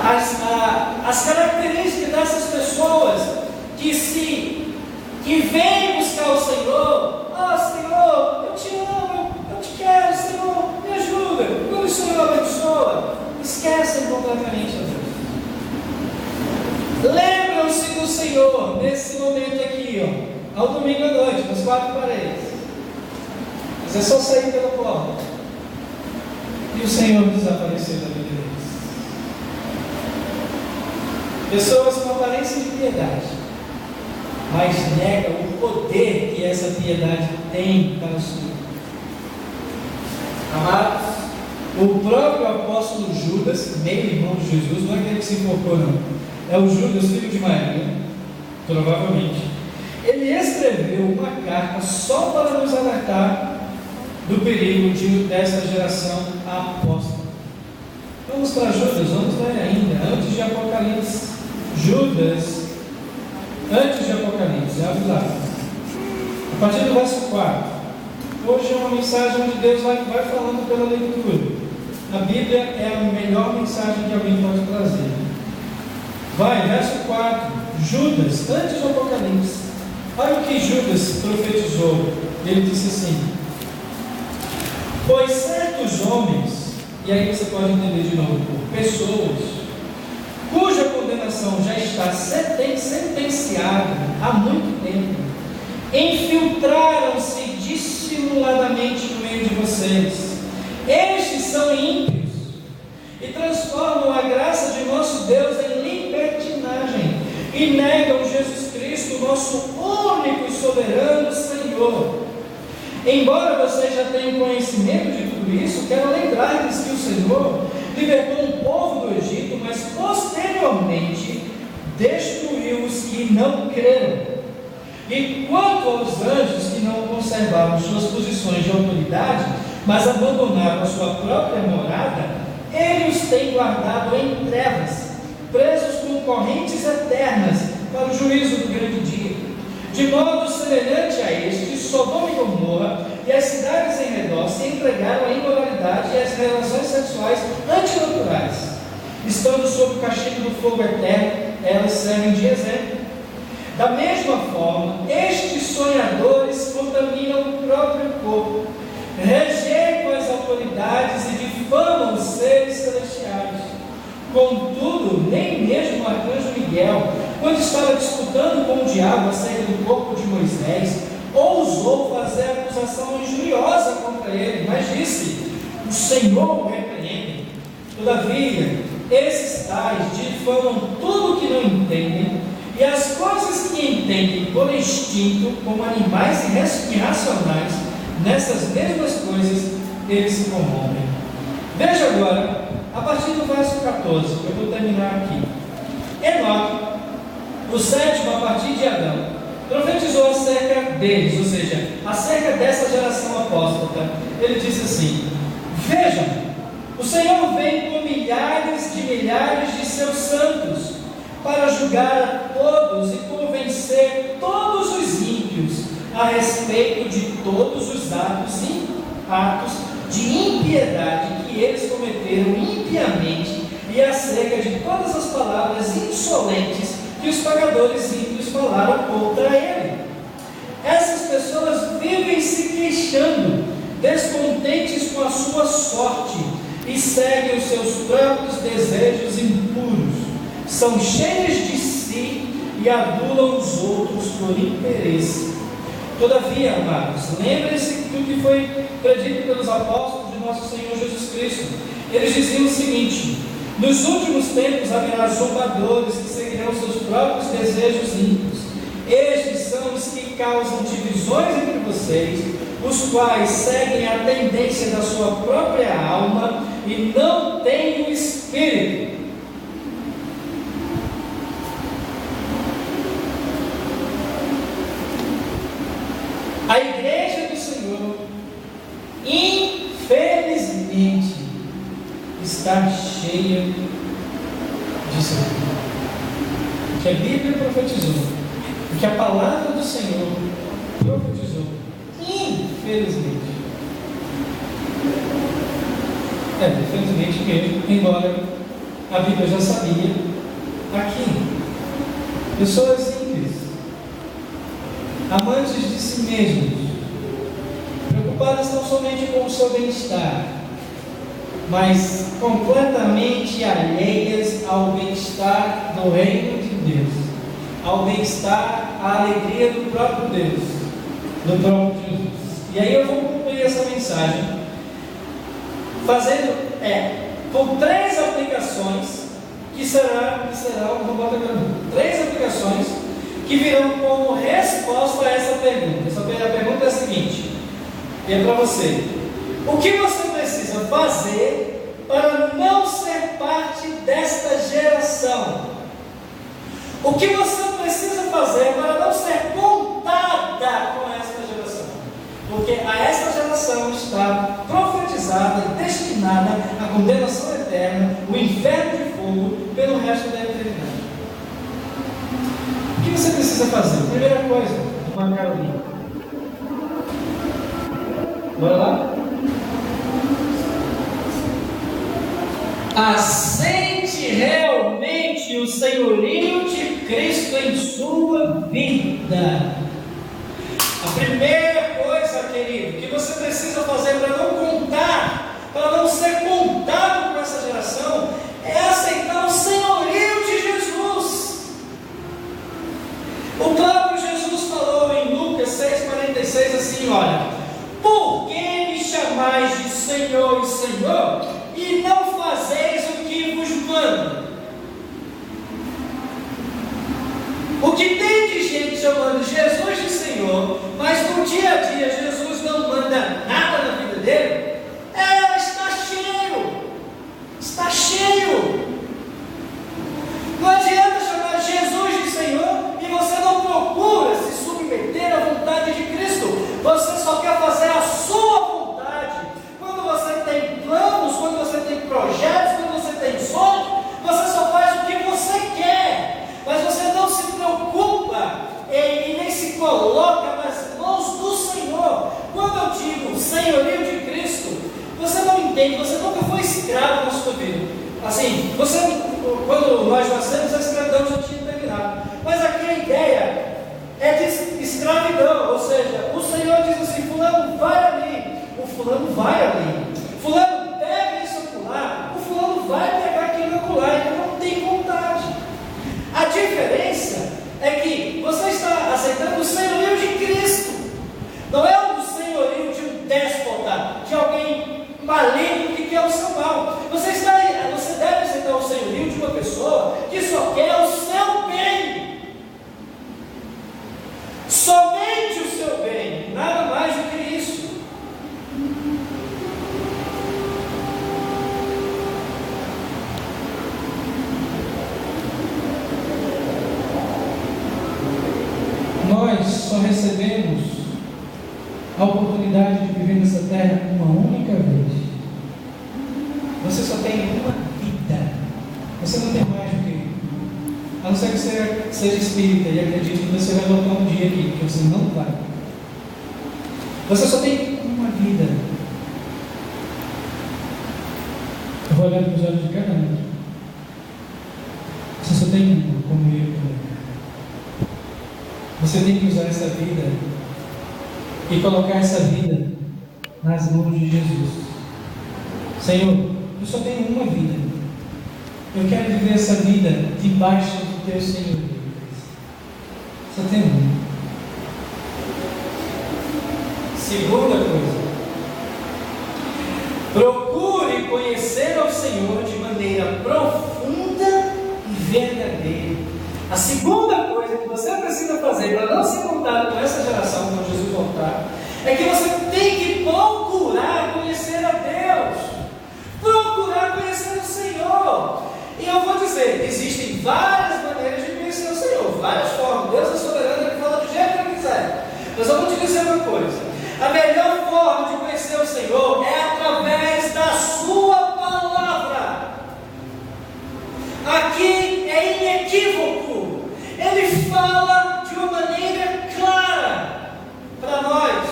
as características dessas pessoas que vêm buscar o Senhor. Senhor, eu te amo, eu te quero, Senhor, me ajuda, quando o Senhor abençoa, esquecem completamente a Deus. Lembram-se do Senhor nesse momento aqui, ao domingo à noite, nas quatro paredes. Mas é só sair pela porta e o Senhor desapareceu da vida deles. Pessoas com aparência de piedade, mas nega o poder que essa piedade tem para o Senhor. Amados, o próprio apóstolo Judas, meio irmão de Jesus, não é aquele que se enforcou, não, é o Judas, filho de Maria, provavelmente. Ele escreveu uma carta só para nos alertar do perigo dessa geração apóstola. Vamos para Judas, vamos ler ainda, antes de Apocalipse. Judas, antes de Apocalipse, abre lá. A partir do verso 4. Hoje é uma mensagem onde Deus vai falando pela leitura. A Bíblia é a melhor mensagem que alguém pode trazer. Vai, verso 4. Judas, antes do Apocalipse. Olha o que Judas profetizou. Ele disse assim: pois certos homens, e aí você pode entender de novo, pessoas cuja condenação já está sentenciada há muito tempo, infiltraram-se dissimuladamente no meio de vocês. Estes são ímpios e transformam a graça de nosso Deus em libertinagem e negam Jesus Cristo, nosso único e soberano Senhor. Embora vocês já tenham conhecimento de tudo isso, quero lembrar-lhes que o Senhor libertou um povo do Egito, mas posteriormente destruiu os que não creram. E quanto aos anjos que não conservaram suas posições de autoridade, mas abandonaram a sua própria morada, ele os tem guardado em trevas, presos com correntes eternas para o juízo do grande dia. De modo semelhante a este, Sodoma e Gomorra e as cidades em redor se entregaram à imoralidade e às relações sexuais antinaturais. Estando sob o castigo do fogo eterno, elas servem de exemplo. Da mesma forma, estes sonhadores contaminam o próprio corpo, rejeitam as autoridades e difamam os seres celestiais. Contudo, nem mesmo o arcanjo Miguel, quando estava disputando com o diabo acerca do corpo de Moisés, ousou fazer acusação injuriosa contra ele, mas disse: o Senhor o repreende. Todavia, esses tais difamam tudo o que não entendem, e as coisas que entendem por instinto, como animais irracionais, nessas mesmas coisas eles se comovem. Veja agora, a partir do verso 14, eu vou terminar aqui. Enoque, o sétimo a partir de Adão, profetizou acerca deles, ou seja, acerca dessa geração apóstata. Ele disse assim: vejam, o Senhor vem com milhares de seus santos para julgar a todos e convencer todos os ímpios a respeito de todos os atos de impiedade que eles cometeram impiamente e acerca de todas as palavras insolentes que os pecadores ímpios falaram contra ele. Essas pessoas vivem se queixando, descontentes com a sua sorte, e seguem os seus próprios desejos impuros. São cheias de si e adulam os outros por interesse. Todavia, amados, lembrem-se do que foi predito pelos apóstolos de nosso Senhor Jesus Cristo. Eles diziam o seguinte: nos últimos tempos haverá zombadores que seguirão seus próprios desejos ímpios. Estes são os que causam divisões entre vocês, os quais seguem a tendência da sua própria alma e não têm o Espírito. A igreja do Senhor, infelizmente, está cheia de sangue. O que a Bíblia profetizou, o que a palavra do Senhor profetizou, infelizmente. Infelizmente mesmo, embora A Bíblia já sabia aqui. Pessoas simples, amantes de si mesmos, preocupadas não somente com o seu bem-estar, mas completamente alheias ao bem-estar do reino de Deus, ao bem-estar, à alegria do próprio Deus, do próprio Jesus. E aí eu vou concluir essa mensagem fazendo com 3 aplicações que serão três aplicações que virão como resposta a essa pergunta. A pergunta é a seguinte, é para você: o que você precisa fazer para não ser parte desta geração? O que você precisa fazer para não ser contada com esta geração? Porque a esta geração está profetizada e destinada à condenação eterna, o inferno de fogo, pelo resto da eternidade. O que você precisa fazer? Primeira coisa, irmã Carolina. Bora lá? Aceite realmente o senhorio de Cristo em sua vida. A primeira coisa, querido, que você precisa fazer para não contar, para não ser contado por essa geração, é aceitar o senhorio de Jesus. O próprio Jesus falou em Lucas 6,46 assim: olha, por que me chamais de Senhor e Senhor, e não fazeis o que vos mando? O que tem de gente chamando Jesus de Senhor, mas no dia a dia Jesus não manda nada na vida dele, está cheio. Está cheio. Não adianta chamar Jesus de Senhor e você não procura se submeter à vontade de Cristo. Você só quer fazer a sua vontade. Quando você tem planos, quando você tem projetos, quando você tem sonhos, você só faz o que você quer. Mas você não se preocupa e nem se coloca nas mãos do Senhor. Quando eu digo senhorio de Cristo, você não entende, você nunca foi escravo na sua vida. Assim, quando nós nascemos, a escravidão já tinha terminado. Mas aqui a ideia é de escravidão, ou seja, o Senhor diz assim: fulano vai ali, o fulano vai ali, fulano pega isso acolá, o fulano vai pegar aquilo acolá, ele não tem vontade. A diferença é que você está aceitando o senhorio de Cristo, não é o senhorio de um déspota, de alguém maligno que quer o seu mal. Você deve aceitar o senhorio de uma pessoa que só quer o seu bem, somente o seu bem, nada mais do que isso. Nós só recebemos a oportunidade de viver nessa terra uma única vez. Você só tem uma vida. Você não tem mais do que, a não ser que você seja espírita e acredite que você vai voltar um dia aqui, que você não vai. Você só tem uma vida. Eu vou olhar para os olhos de cada um. Você só tem uma, como eu também. Você tem que usar essa vida e colocar essa vida nas mãos de Jesus. Senhor, eu só tenho uma vida. Eu quero viver essa vida debaixo do teu Senhor. Só tenho uma. Segunda coisa, procure conhecer ao Senhor de maneira profunda e verdadeira. A segunda coisa que você precisa fazer para não ser contado com essa geração quando Jesus voltar, é que você tem que procurar conhecer a Deus, procurar conhecer o Senhor. E eu vou dizer, existem várias maneiras de conhecer o Senhor, várias formas. Deus é soberano, Ele fala do jeito que Ele quiser. Mas eu vou te dizer uma coisa: a melhor forma de conhecer o Senhor é através da sua palavra. Aqui é inequívoco. Ele fala de uma maneira clara para nós.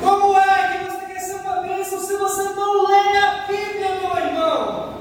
Como é que você quer ser uma bênção se você não lê a Bíblia, meu irmão?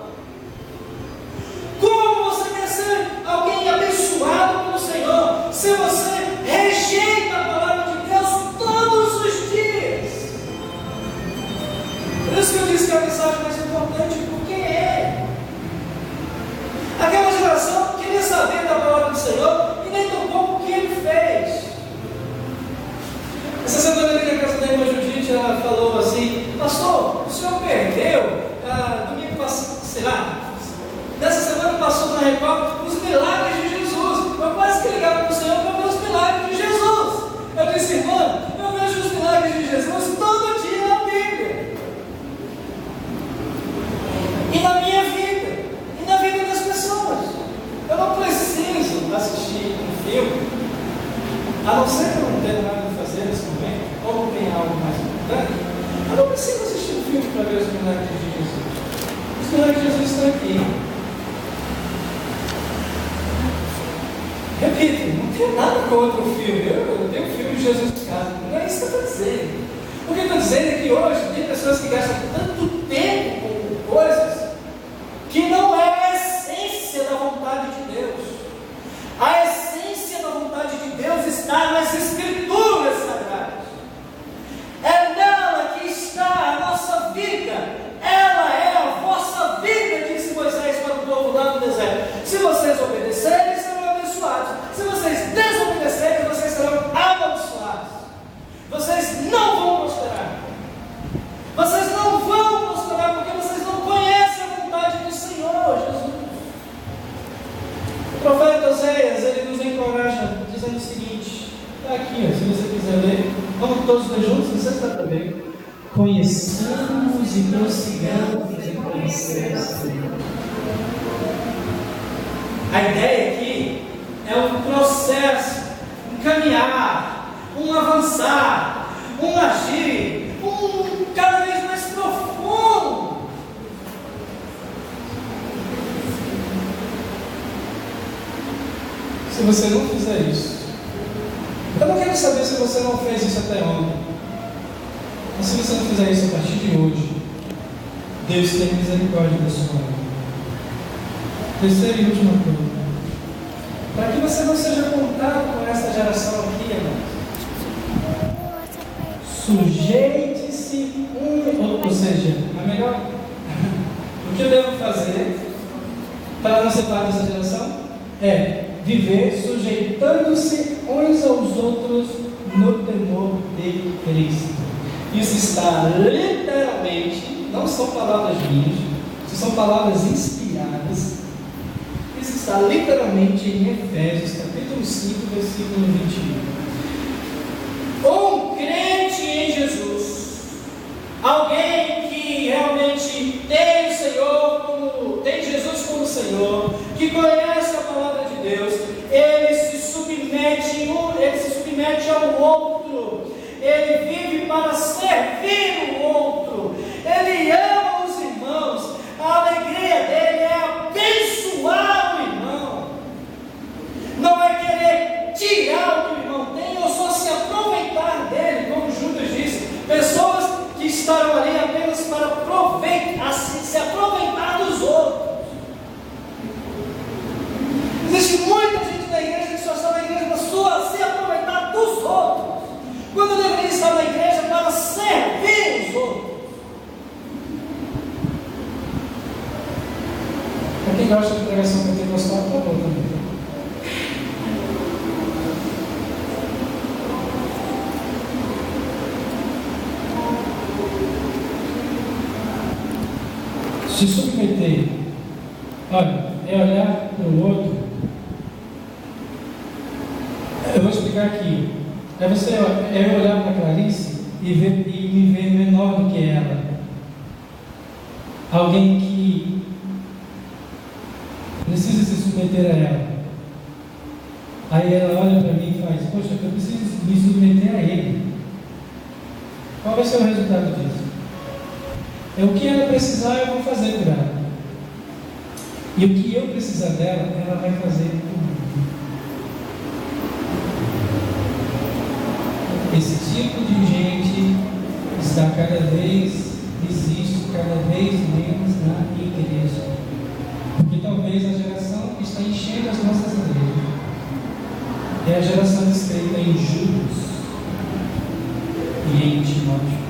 na Record os milagres de Jesus. Eu quase que ligava para o Senhor para ver os milagres de Jesus. Eu disse, irmã, eu vejo os milagres de Jesus todo dia na Bíblia. E na minha vida, e na vida das pessoas. Eu não preciso assistir um filme, a não ser que eu não tenha nada a fazer nesse momento, ou não tenha algo mais importante. Eu não preciso assistir um filme para ver os milagres de Jesus. Os milagres de Jesus estão aqui. Repito, não tenho nada contra o filme. Eu tenho o filme de Jesus em casa. Não é isso que eu estou dizendo. O que eu estou dizendo é que hoje tem pessoas que gastam tanto tempo com coisas que não é a essência da vontade de Deus. A essência da vontade de Deus está nas Escrituras Sagradas. É nela que está a nossa vida. Ela é a vossa vida, disse Moisés para o povo lá no deserto. Se vocês obedecerem, serão abençoados. Se vocês desobedecerem, vocês serão amaldiçoados. Vocês não vão prosperar. Vocês não vão prosperar porque vocês não conhecem a vontade do Senhor Jesus. O profeta Oséias, ele nos encoraja dizendo o seguinte, está aqui, ó, se você quiser ler, vamos todos ler juntos, você está também. Conheçamos e prossigamos em conhecer o Senhor. A ideia aqui é um processo, um caminhar, um avançar, um agir, um cada vez mais profundo. Se você não fizer isso, eu não quero saber se você não fez isso até ontem, mas se você não fizer isso a partir de hoje, Deus tem misericórdia da sua vida. Terceira e última coisa, para que você não seja contado com essa geração aqui, irmãos, sujeite-se ou seja, a melhor, o que eu devo fazer para não ser parte dessa geração é viver sujeitando-se uns aos outros no temor de Cristo. Isso está literalmente, não são palavras minhas, isso são palavras inspiradas. Isso está literalmente em Efésios, capítulo 5, versículo 21. Um crente em Jesus, alguém que realmente tem o Senhor como, tem Jesus como Senhor, que conhece a palavra de Deus, ele se submete ao outro, ele vive para servir o outro, ele ama os irmãos, a alegria dele é abençoar o irmão, não é querer tirar o que o irmão tem ou só se aproveitar dele, como Judas disse, pessoas que estarão ali apenas para aproveitar, se aproveitar dos outros. Existe muita gente na igreja que só está na igreja para se aproveitar dos outros, quando deveria estar na igreja para servir os outros. Para quem gosta de pregação pentecostal, está bom também. Se submeter, olha, é olhar para o outro. Eu vou explicar aqui. É olhar para a Clarice e me ver menor do que ela. Alguém que precisa se submeter a ela. Aí ela olha para mim e faz, poxa, eu preciso me submeter a ele. Qual vai ser o resultado disso? É o que ela precisar, eu vou fazer por ela. E o que eu precisar dela, ela vai fazer por mim. Esse tipo de gente está existe cada vez menos na igreja. Porque talvez a geração que está enchendo as nossas igrejas é a geração descrita em Judas e em Timóteo.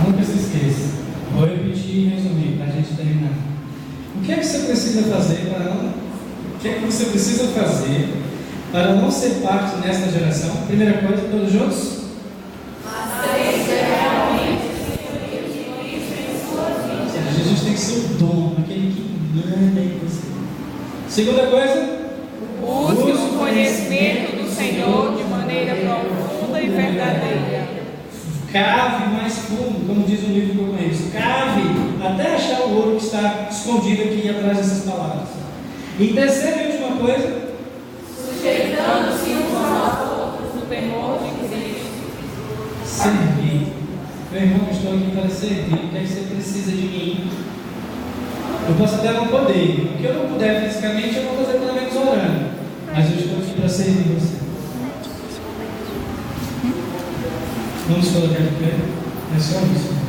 Nunca se esqueça. Vou repetir e resumir para a gente terminar. O que é que você precisa fazer para não? O que é que você precisa fazer para não ser parte dessa geração? Primeira coisa, todos juntos? Jesus tem que seu dom, aquele que manda em você. Segunda coisa, busque o conhecimento do Senhor de maneira profunda e verdadeira. Cave mais fundo, como diz o livro que eu conheço. Cave até achar o ouro que está escondido aqui atrás dessas palavras. E terceira e última coisa, sujeitando-se uns aos outros no temor de Cristo. servir. Meu irmão, eu estou aqui para servir. O que é que você precisa de mim? Eu posso até não poder. O que eu não puder fisicamente, eu vou fazer pelo menos orando. Mas eu estou aqui para servir você. Vamos colocar de pé? É só isso.